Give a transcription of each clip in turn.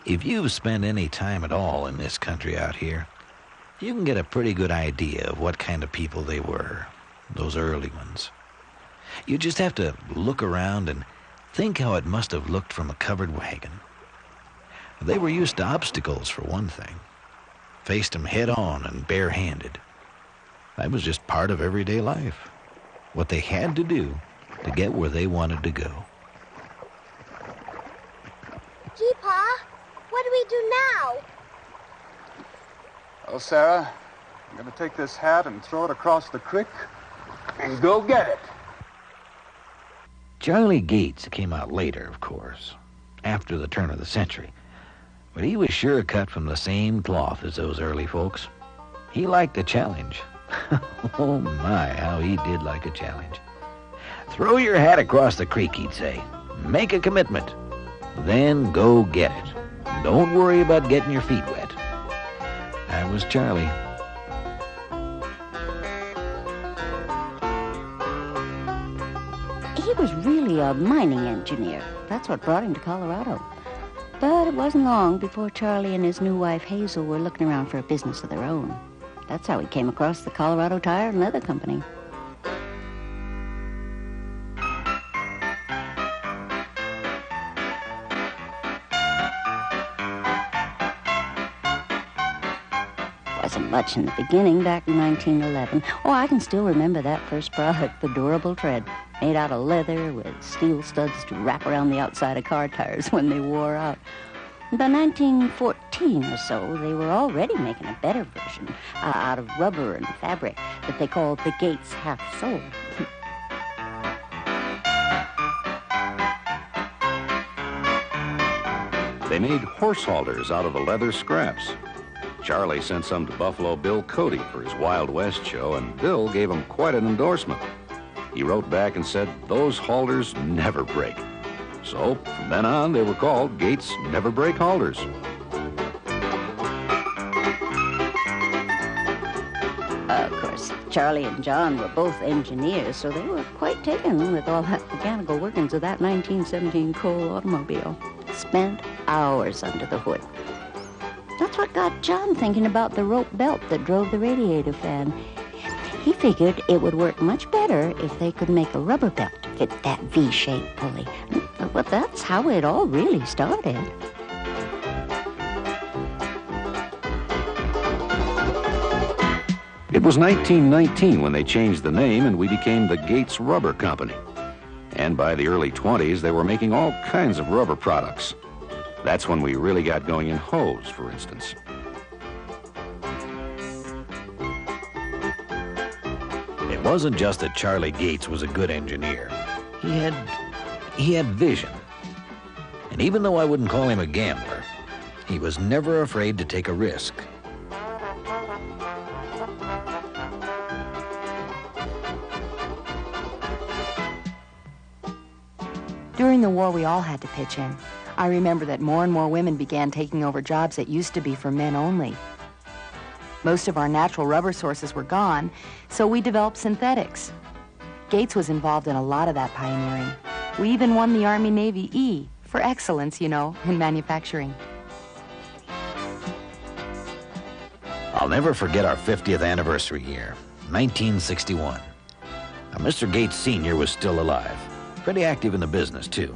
If you've spent any time at all in this country out here, you can get a pretty good idea of what kind of people they were, those early ones. You just have to look around and think how it must have looked from a covered wagon. They were used to obstacles, for one thing. Faced them head-on and bare-handed. That was just part of everyday life. What they had to do to get where they wanted to go. Gee, Pa, what do we do now? Well, Sarah, I'm going to take this hat and throw it across the creek and go get it. Charlie Gates came out later, of course, after the turn of the century. But he was sure cut from the same cloth as those early folks. He liked a challenge. Oh my, how he did like a challenge. Throw your hat across the creek, he'd say. Make a commitment. Then go get it. Don't worry about getting your feet wet. That was Charlie. He was really a mining engineer. That's what brought him to Colorado. But it wasn't long before Charlie and his new wife Hazel were looking around for a business of their own. That's how he came across the Colorado Tire and Leather Company. Wasn't much in the beginning back in 1911. Oh, I can still remember that first product, the durable tread, made out of leather with steel studs to wrap around the outside of car tires when they wore out. By 1914 or so, they were already making a better version out of rubber and fabric that they called the Gates Half Sole. They made horse halters out of the leather scraps. Charlie sent some to Buffalo Bill Cody for his Wild West show, and Bill gave him quite an endorsement. He wrote back and said those halters never break. So from then on, they were called Gates Never Break Halters. Of course, Charlie and John were both engineers, so they were quite taken with all that mechanical workings of that 1917 Cole automobile. Spent hours under the hood. That's what got John thinking about the rope belt that drove the radiator fan. He figured it would work much better if they could make a rubber belt to fit that V-shaped pulley. But that's how it all really started. It was 1919 when they changed the name and we became the Gates Rubber Company. And by the early 20s, they were making all kinds of rubber products. That's when we really got going in hose, for instance. It wasn't just that Charlie Gates was a good engineer. He had vision. And even though I wouldn't call him a gambler, he was never afraid to take a risk. During the war, we all had to pitch in. I remember that more and more women began taking over jobs that used to be for men only. Most of our natural rubber sources were gone, so we developed synthetics. Gates was involved in a lot of that pioneering. We even won the Army-Navy E for excellence, you know, in manufacturing. I'll never forget our 50th anniversary year, 1961. Now, Mr. Gates Sr. was still alive, pretty active in the business, too.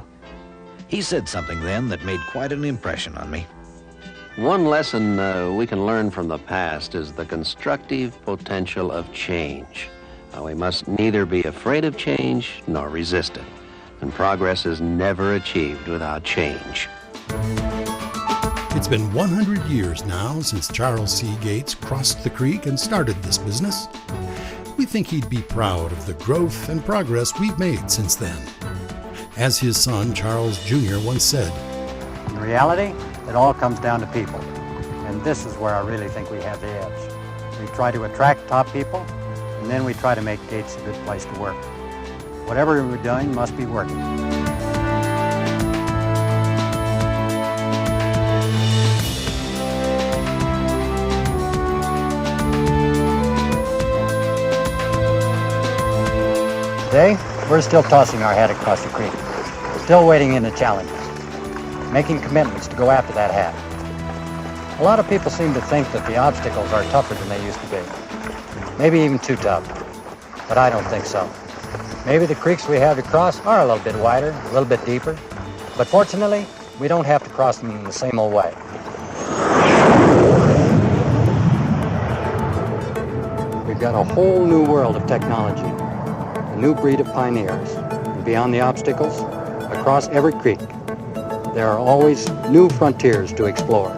He said something then that made quite an impression on me. One lesson we can learn from the past is the constructive potential of change. We must neither be afraid of change nor resist it. And progress is never achieved without change. It's been 100 years now since Charles C. Gates crossed the creek and started this business. We think he'd be proud of the growth and progress we've made since then. As his son, Charles Jr., once said, "In reality, it all comes down to people. And this is where I really think we have the edge. We try to attract top people, and then we try to make Gates a good place to work. Whatever we're doing must be working." Today, we're still tossing our hat across the creek, still waiting in the challenge. making commitments to go after that hat. A lot of people seem to think that the obstacles are tougher than they used to be. Maybe even too tough, but I don't think so. Maybe the creeks we have to cross are a little bit wider, a little bit deeper, but fortunately, we don't have to cross them in the same old way. We've got a whole new world of technology, a new breed of pioneers. And beyond the obstacles, across every creek, there are always new frontiers to explore.